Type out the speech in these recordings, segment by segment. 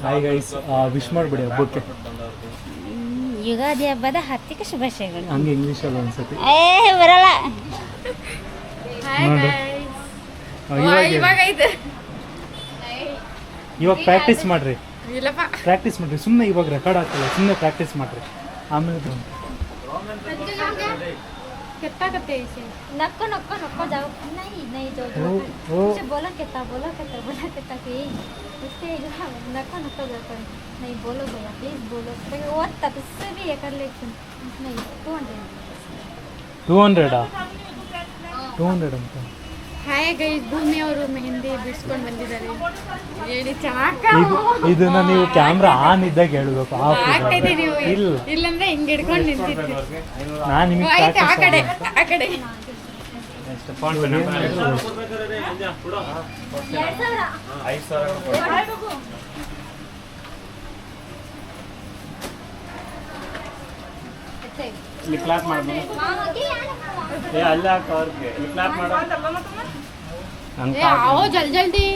Hi guys, wish ಮಾಡಿಬಿಡಿ ಹಬ್ಬಕ್ಕೆ. ಯುಗಾದಿ ಹಬ್ಬದ ಹಾರ್ದಿಕ ಶುಭಾಶಯಗಳು. ಹಂಗೆ ಇಂಗ್ಲೀಷಲ್ಲಿ ಒಂದ್ಸತಿ ಬರಲ್ಲ. ಇವಾಗ ಪ್ರಾಕ್ಟೀಸ್ ಮಾಡ್ರಿ, ಪ್ರಾಕ್ಟೀಸ್ ಮಾಡ್ರಿ. ಸುಮ್ಮನೆ ಇವಾಗ ರೆಕಾರ್ಡ್ ಆಗ್ತಲ್ಲ, ಸುಮ್ಮನೆ ಪ್ರಾಕ್ಟೀಸ್ ಮಾಡ್ರಿ. ಆಮೇಲೆ नक्को नक्को नक्को जाओ नहीं जो मुझे बोला कहता कि उससे नक्को नक्को जाता नहीं बोलो भैया प्लीज बोलो वो तब से भी ये कर लेकिन नहीं 200 ಅಂತ. ಹಾಯ್ ಗೈಸ್, ಭೂಮಿ ಅವರು ಮೆಹಂದಿ ಬಿಡಿಸ್ಕೊಂಡು ಬಂದಿದ್ದಾರೆ. ಹೇಳಿ ಚಾಕ ಇದನ್ನ ನೀವು ಕ್ಯಾಮ್ರಾ ಆನ್ ಇದ್ದಾಗ ಹೇಳ್ಬೇಕು. ಇಲ್ಲಂದ್ರೆ ಹಿಂಗೆ ಹಿಡ್ಕೊಂಡು ನಿಂತಿರ್ತೀವಿ. ನಾನು ನಿಮಗೆ ಆ ಕಡೆ ಕ್ಲಾಪ್ ಮಾಡ್ಬೋದು. ಅಲ್ಲ ಕ್ಲಾಪ್ ಮಾಡೋ आओ जल्दी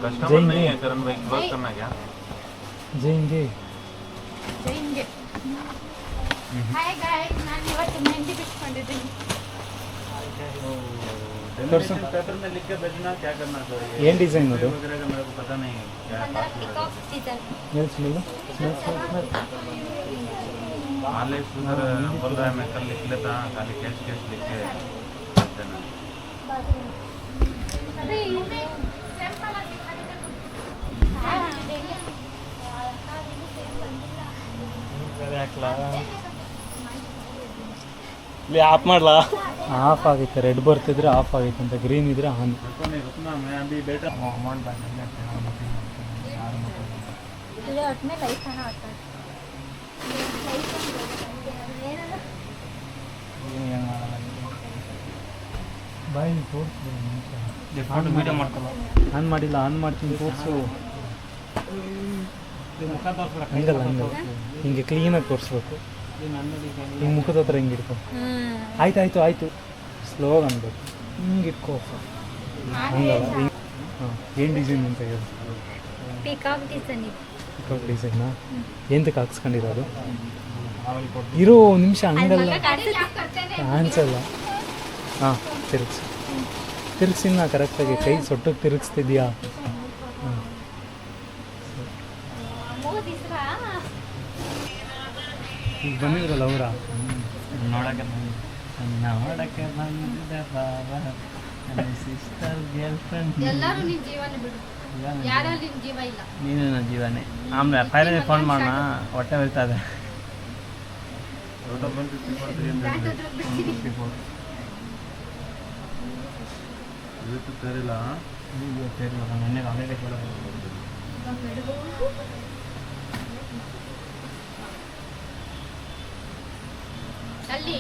कस्टमर नहीं है करण भाई, वर्क करना क्या जाएंगे हाय गाइस, ನಾನು ಇವತ್ತು ಮೆಹಂದಿ ಬಿಡಿಸ್ಕೊಂಡಿದ್ದೀನಿ. पेपर में लिख के भेजना, क्या करना सर? ये डिजाइन है वगैरह का मेरे को पता नहीं है क्या मालिक सुंदर बोल रहा है मैं कल लिख लेता, खाली कैश कैश लिख के देना. अरे ये सैंपल दिखा दे. हां देखिए ले ಆಫ್ ಮಾಡಲಾ? ಆಫ್ ಆಗೈತೆ. ರೆಡ್ ಬರ್ತಿದ್ರೆ ಆಫ್ ಆಗೈತೆ ಅಂತ, ಗ್ರೀನ್ ಇದ್ರೆ ಆನ್. ಬಾಯ್ ತೋರಿಸು. ಆನ್ ಮಾಡಿಲ್ಲ, ಆನ್ ಮಾಡ್ತೀನಿ ತೋರಿಸು. ಹಂಗಲ್ಲ ಹಂಗಲ್ಲ, ಹಿಂಗೆ ಕ್ಲೀನಾಗಿ ತೋರಿಸ್ಬೇಕು. ಹಿಂಗೆ ಮುಖದ ಹತ್ರ ಹಿಂಗೆ ಇಟ್ಕೊ. ಆಯ್ತು ಸ್ಲೋಗ್ ಅನ್ಬೇಕು. ಹಿಂಗೆ ಇಟ್ಕೋ. ಹಂಗಲ್ಲ. ಹಾಂ, ಏನು ಡಿಸೈನ್ ಅಂತ ಹೇಳಿ. ಪಿಕಾಕ್ ಡಿಸೈನಾ? ಎಂತಕ್ಕೆ ಹಾಕ್ಸ್ಕೊಂಡಿರೋದು? ಇರೋ ನಿಮಿಷ, ಹಂಗಲ್ಲ ಕಾಣಿಸಲ್ಲ. ಹಾಂ, ತಿರುಗಿಸಿನ ಕರೆಕ್ಟಾಗಿ ಕೈ ಸೊಟ್ಟಕ್ಕೆ ತಿರುಗಿಸ್ತಿದ್ಯಾ? ಹಾಂ, ಈಗ ಬಂದಿದ್ರಲ್ಲ ಅವರ ನೋಡಕ್ಕೆ ಬಂದಿದ್ದೆ ಬಾಬಾ, ನನ್ನ ಸಿಸ್ಟರ್ ಗರ್ಲ್ ಫ್ರೆಂಡ್. ಎಲ್ಲರೂ ನಿನ್ನ ಜೀವನ ಬಿಡು, ಯಾರಲ್ಲಿ ನಿನ್ನ ಜೀವ ಇಲ್ಲ. ನೀನು ನನ್ನ ಜೀವನೇ. ಆಮೇಲೆ ಫೈನಲಿ ಫೋನ್ ಮಾಡೋಣ, ಹೊಟ್ಟೆ ಬೀಳ್ತಾ ಇದೆ. ಸೇರಿಲ್ಲ ನೆನ್ನೆ ಆಮೇಲೆ जल्दी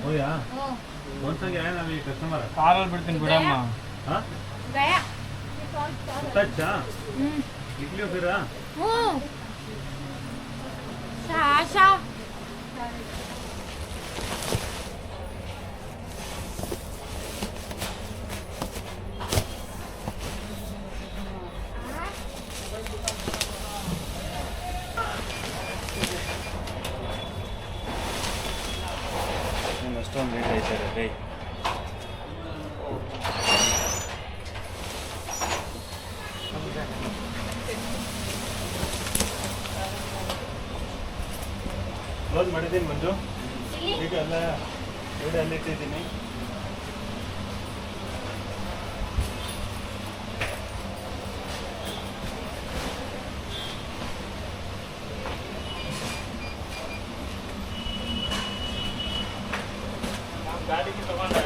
होया कौन सा गया है ना अभी कस्टमर कारल बिಡ್ತೀನಿ ಬಿಡಮ್ಮ. हां गया अच्छा निकलियो फिर. साशा ಅಷ್ಟೊಂದು ರೇಟ್ ಐತಾರೆ ರೇ. ಕ್ಲೋಸ್ ಮಾಡಿದ್ದೀನಿ ಮಂಜು. ಈಗ ಎಲ್ಲ ವಿಡಿಯೋ ಅಲ್ಲಿ ಇಟ್ಟಿದ್ದೀನಿ. ಗಾಡಿಗೆ ತಗೊಂಡ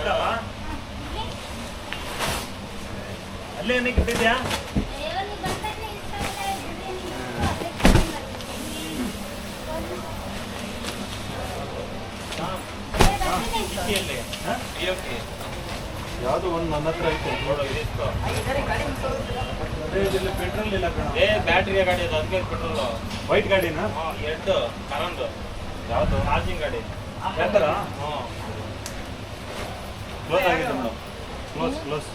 ಅಲ್ಲೇ ಏನಕ್ಕೆ ಇಟ್ಟಿದ್ಯಾ? ಯಾವುದು ಒಂದು ನನ್ನ ಹತ್ರ ಐತೆ ನೋಡೋ. ಪೆಟ್ರೋಲ್ ಇಲ್ಲ ಕಣ, ಬ್ಯಾಟ್ರಿಯ ಗಾಡಿ ಅದು, ಅದಕ್ಕೆ ಪೆಟ್ರೋಲ್. ವೈಟ್ ಗಾಡಿನಾ? ಎರಡು ಕರಂದು. ಯಾವುದು? ಚಾರ್ಜಿಂಗ್ ಗಾಡಿ. ಯಾವ ಥರ? ಕ್ಲೋಸ್ ಆಗಿದೆ ಮೇಡಮ್, ಕ್ಲೋಸ್.